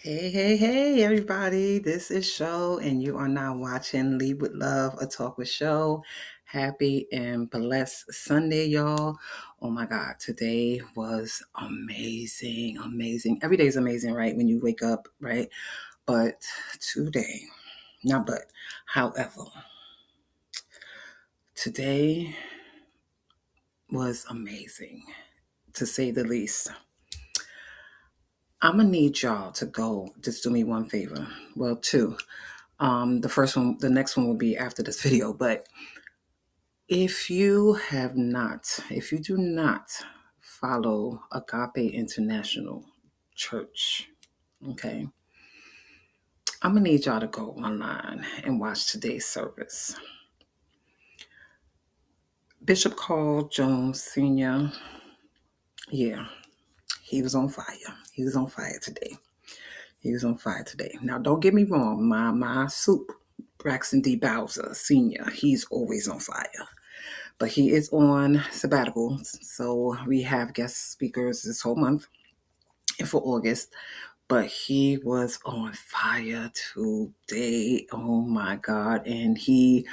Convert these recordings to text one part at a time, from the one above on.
Hey, everybody. This is Show, and you are now watching Lead with Love, a talk with Show. Happy and blessed Sunday, y'all. Oh my God, today was amazing, amazing. Every day is amazing, right? When you wake up, right? But today, not but, however, today was amazing, to say the least. I'm gonna need y'all to go, just do me one favor. Well, two. The next one will be after this video. But if you do not follow Agape International Church, okay, I'm gonna need y'all to go online and watch today's service. Bishop Carl Jones Sr., yeah, he was on fire. He was on fire today. He was on fire today. Now, don't get me wrong, my soup, Braxton D. Bowser Sr., he's always on fire. But he is on sabbatical. So we have guest speakers this whole month and for August. But he was on fire today. Oh my God. And he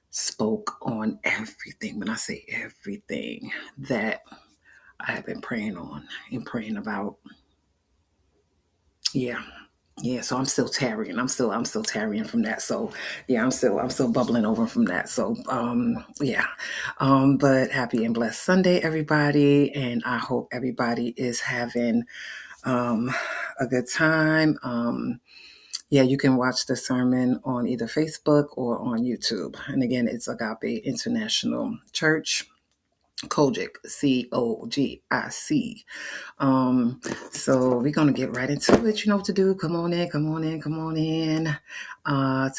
spoke on everything. When I say everything that I have been praying on and praying about. Yeah. Yeah, so I'm still tarrying. I'm still tarrying from that. So yeah, I'm still bubbling over from that. So yeah. But happy and blessed Sunday, everybody. And I hope everybody is having a good time. Yeah, you can watch the sermon on either Facebook or on YouTube. And again, it's Agape International Church. Kojic, Cogic. So we're gonna get right into it. You know what to do. Come on in, come on in, come on in.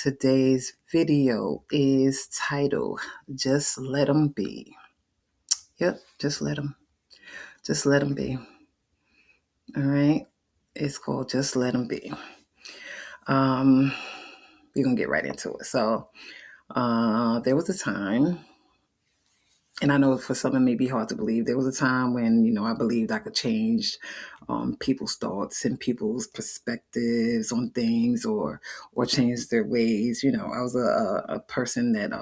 Today's video is titled "Just Let 'Em Be." Yep, just let 'em be. All right, it's called "Just Let 'Em Be." Um, we're gonna get right into it. So, there was a time. And I know for some it may be hard to believe. There was a time when, I believed I could change people's thoughts and people's perspectives on things or change their ways. I was a person that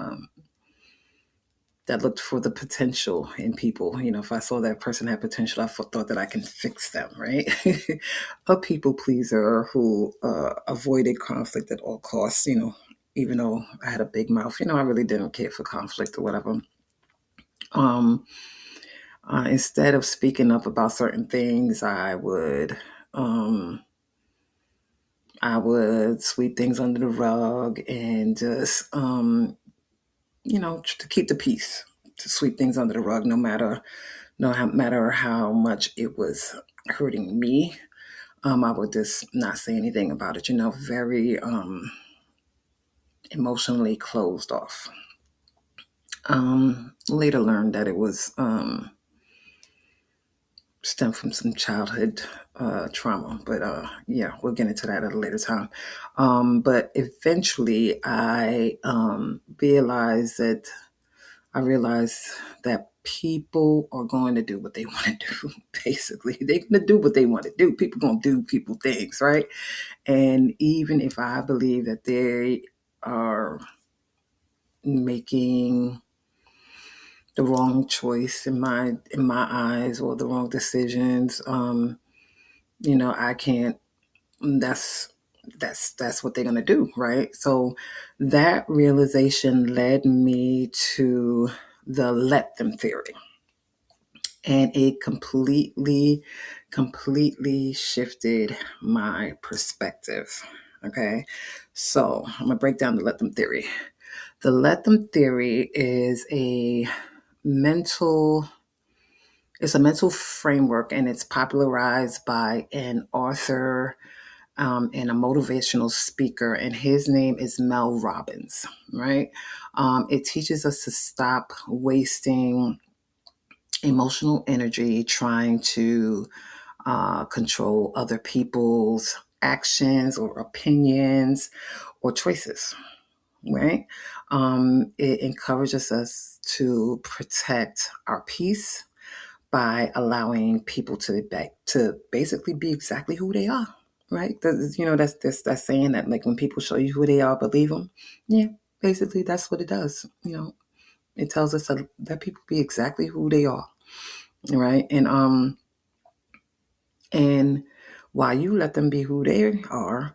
looked for the potential in people. If I saw that person had potential, I thought that I can fix them, right? A people pleaser who avoided conflict at all costs, even though I had a big mouth, I really didn't care for conflict or whatever. Um, Instead of speaking up about certain things, I would sweep things under the rug and just to keep the peace, to sweep things under the rug, no matter how much it was hurting me. I would just not say anything about it. Very emotionally closed off. Later learned that it was stem from some childhood trauma. But yeah, we'll get into that at a later time. But eventually I realized that people are going to do what they want to do. Basically, they're going to do what they want to do. People going to do people things, right? And even if I believe that they are making the wrong choice in my eyes or the wrong decisions, I can't. That's what they're gonna do, right? So that realization led me to the let them theory, and it completely shifted my perspective. Okay, so I'm gonna break down the let them theory. The let them theory is mental it's a mental framework, and it's popularized by an author and a motivational speaker, and his name is Mel Robbins, right? It teaches us to stop wasting emotional energy trying to control other people's actions or opinions or choices, right? It encourages us to protect our peace by allowing people to basically be exactly who they are, right? That's saying that, like, when people show you who they are, believe them. Yeah, basically that's what it does. It tells us to let people be exactly who they are, right? And while you let them be who they are,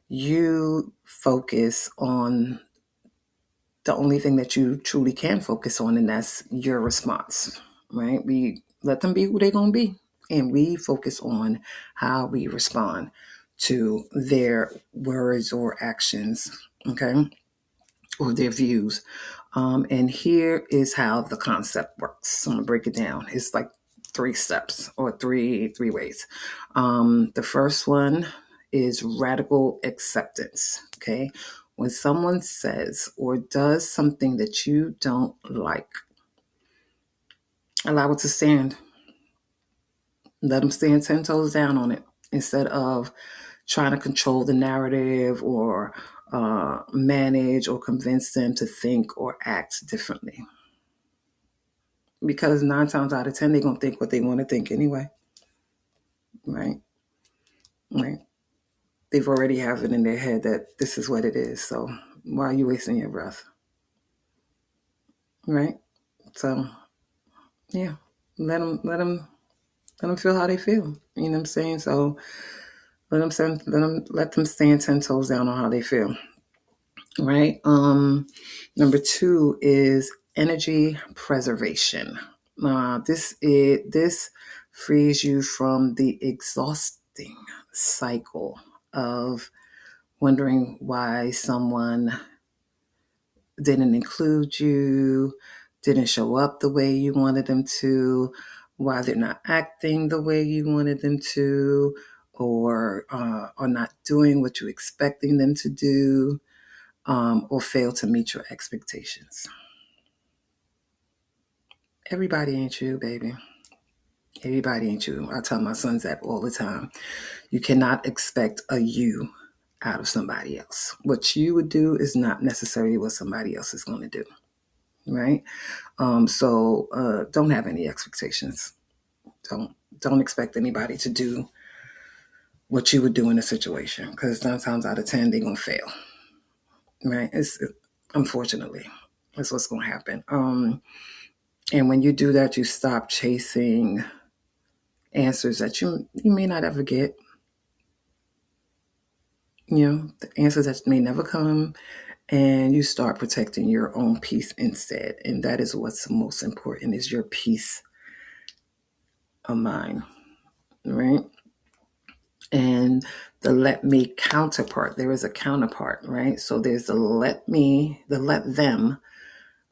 you focus on the only thing that you truly can focus on, and that's your response, right? We let them be who they're going to be, and we focus on how we respond to their words or actions, okay, or their views. And here is how the concept works. I'm going to break it down. It's like three steps or three ways. The first one is radical acceptance. Okay. When someone says or does something that you don't like, allow it to stand. Let them stand 10 toes down on it instead of trying to control the narrative or manage or convince them to think or act differently. Because 9 times out of 10, they're going to think what they want to think anyway. Right? Right. They've already have it in their head that this is what it is. So why are you wasting your breath? Right? So yeah, let them feel how they feel. You know what I'm saying? So let them stand 10 toes down on how they feel. Right? Number two is energy preservation. This frees you from the exhausting cycle of wondering why someone didn't include you, didn't show up the way you wanted them to, why they're not acting the way you wanted them to, or are not doing what you're expecting them to do, or fail to meet your expectations. Everybody ain't you, baby. Everybody ain't you. I tell my sons that all the time. You cannot expect a you out of somebody else. What you would do is not necessarily what somebody else is going to do, right? So don't have any expectations. Don't expect anybody to do what you would do in a situation, because 9 times out of 10 they're gonna fail, right? Unfortunately, that's what's gonna happen. And when you do that, you stop chasing answers that you may not ever get. The answers that may never come, and you start protecting your own peace instead. And that is what's most important, is your peace of mind, right? And the let me counterpart, there is a counterpart, right? So there's the let them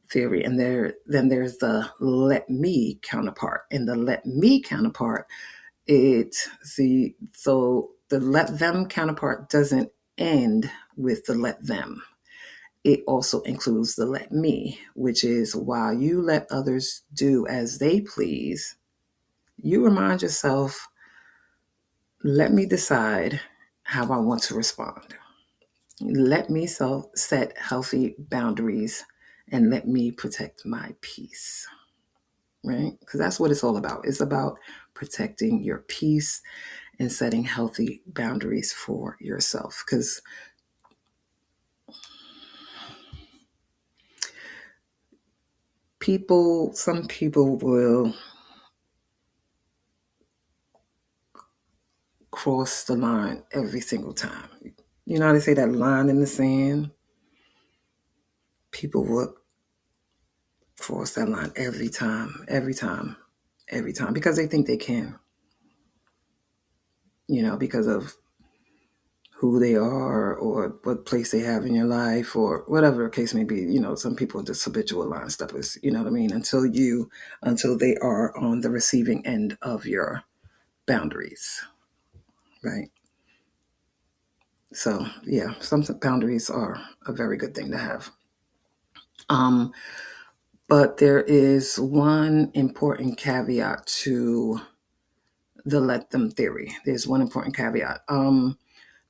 theory, and then there's the let me counterpart. And the let me counterpart, so the let them counterpart doesn't end with the let them. It also includes the let me, which is, while you let others do as they please, you remind yourself, let me decide how I want to respond. Let me set healthy boundaries, and let me protect my peace, right? Because that's what it's all about. It's about protecting your peace and setting healthy boundaries for yourself. Because some people will cross the line every single time. You know how they say that line in the sand? People will cross that line every time, because they think they can, because of who they are or what place they have in your life or whatever the case may be. Some people are just habitual line steppers, you know what I mean? Until they are on the receiving end of your boundaries, right? So yeah, some boundaries are a very good thing to have. But there is one important caveat to the let them theory. There's one important caveat.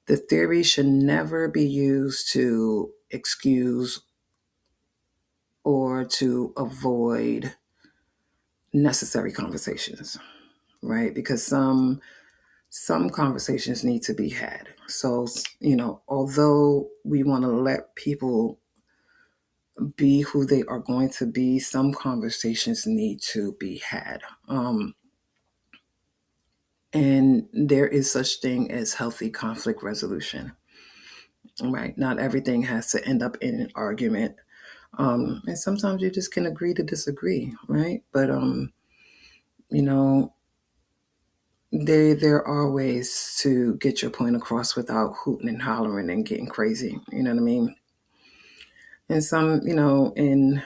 The theory should never be used to excuse or to avoid necessary conversations, right? Because some some conversations need to be had. So, although we want to let people be who they are going to be, some conversations need to be had. And there is such thing as healthy conflict resolution, right? Not everything has to end up in an argument. And sometimes you just can agree to disagree, right? But, you know, there are ways to get your point across without hooting and hollering and getting crazy. You know what I mean? And and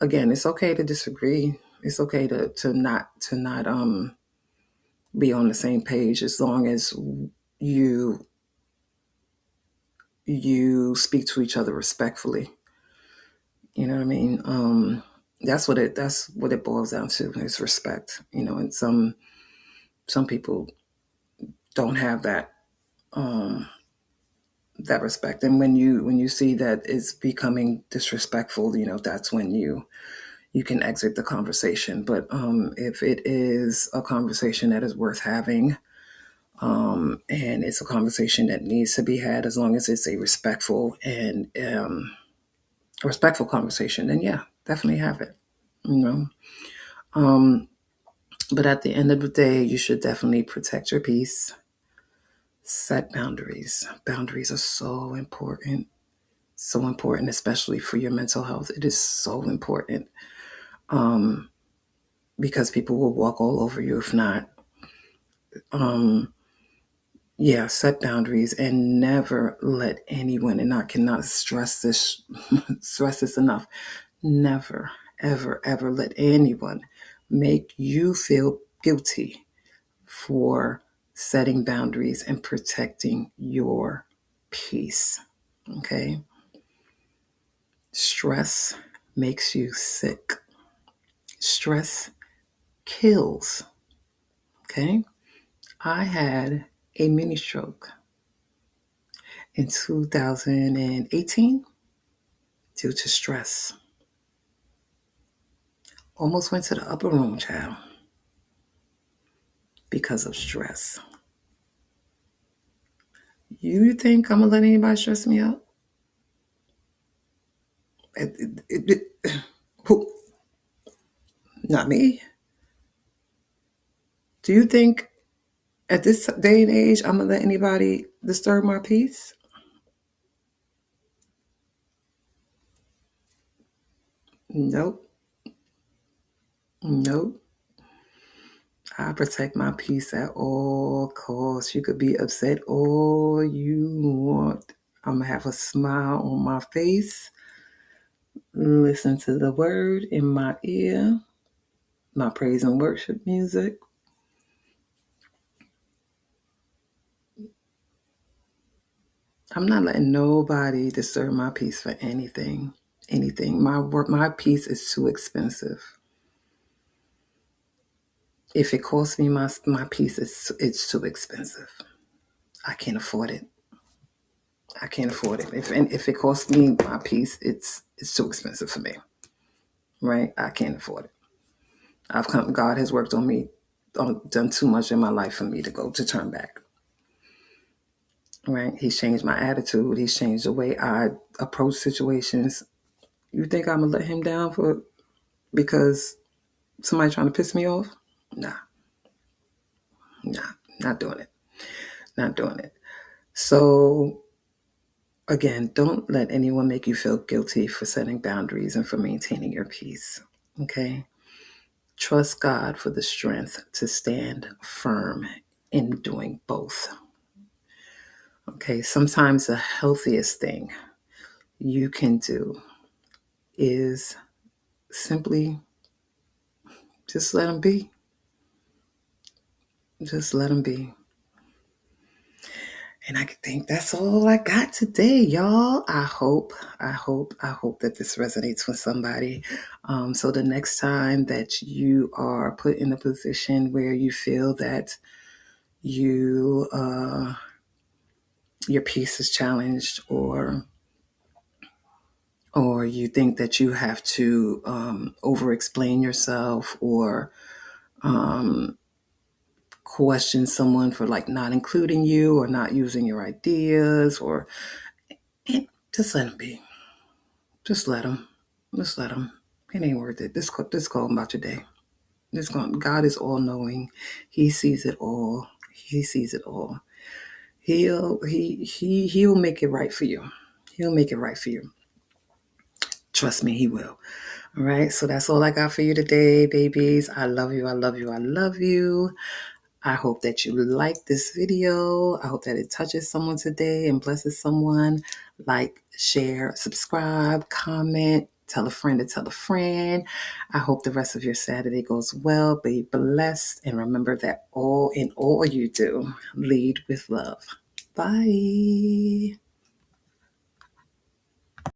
again, it's okay to disagree. It's okay to not be on the same page, as long as you you speak to each other respectfully. You know what I mean? That's what it boils down to, is respect. And some people don't have um, that respect, and when you see that it's becoming disrespectful, that's when you can exit the conversation. But if it is a conversation that is worth having, and it's a conversation that needs to be had, as long as it's a respectful conversation, then yeah, definitely have it. You know, um, but at the end of the day, you should definitely protect your peace. Set boundaries. Boundaries are so important, especially for your mental health. It is so important, um, because people will walk all over you if not. Um, yeah, set boundaries and never let anyone, and I cannot stress this stress this enough. Never, ever, ever let anyone make you feel guilty for setting boundaries and protecting your peace. Okay? Stress makes you sick. Stress kills. Okay? I had a mini stroke in 2018 due to stress. Almost went to the upper room, child, because of stress. You think I'm gonna let anybody stress me out? Who? Not me. Do you think at this day and age I'm gonna let anybody disturb my peace? Nope. Nope. I protect my peace at all costs. You could be upset all you want. I'm gonna have a smile on my face, listen to the word in my ear, my praise and worship music. I'm not letting nobody disturb my peace for anything. Anything. My peace is too expensive. If it costs me my peace, it's too expensive. I can't afford it. I can't afford it. If it costs me my peace, it's too expensive for me. Right? I can't afford it. God has worked on me, done too much in my life for me to turn back. Right? He's changed my attitude. He's changed the way I approach situations. You think I'm gonna let him down because somebody trying to piss me off? Nah, nah, not doing it. Not doing it. So again, don't let anyone make you feel guilty for setting boundaries and for maintaining your peace. Okay? Trust God for the strength to stand firm in doing both. Okay? Sometimes the healthiest thing you can do is simply just let them be. Just let them be. And I think that's all I got today, y'all. I hope that this resonates with somebody. So the next time that you are put in a position where you feel that you your peace is challenged, or you think that you have to over explain yourself, or question someone for like not including you or not using your ideas, or just let them be. Just let them. Just let them. It ain't worth it. Just go about your day. God is all knowing. He sees it all. He sees it all. He'll make it right for you. He'll make it right for you. Trust me, he will. All right. So that's all I got for you today, babies. I love you. I love you. I love you. I hope that you like this video. I hope that it touches someone today and blesses someone. Like, share, subscribe, comment, tell a friend to tell a friend. I hope the rest of your Saturday goes well. Be blessed. And remember that all you do, lead with love. Bye.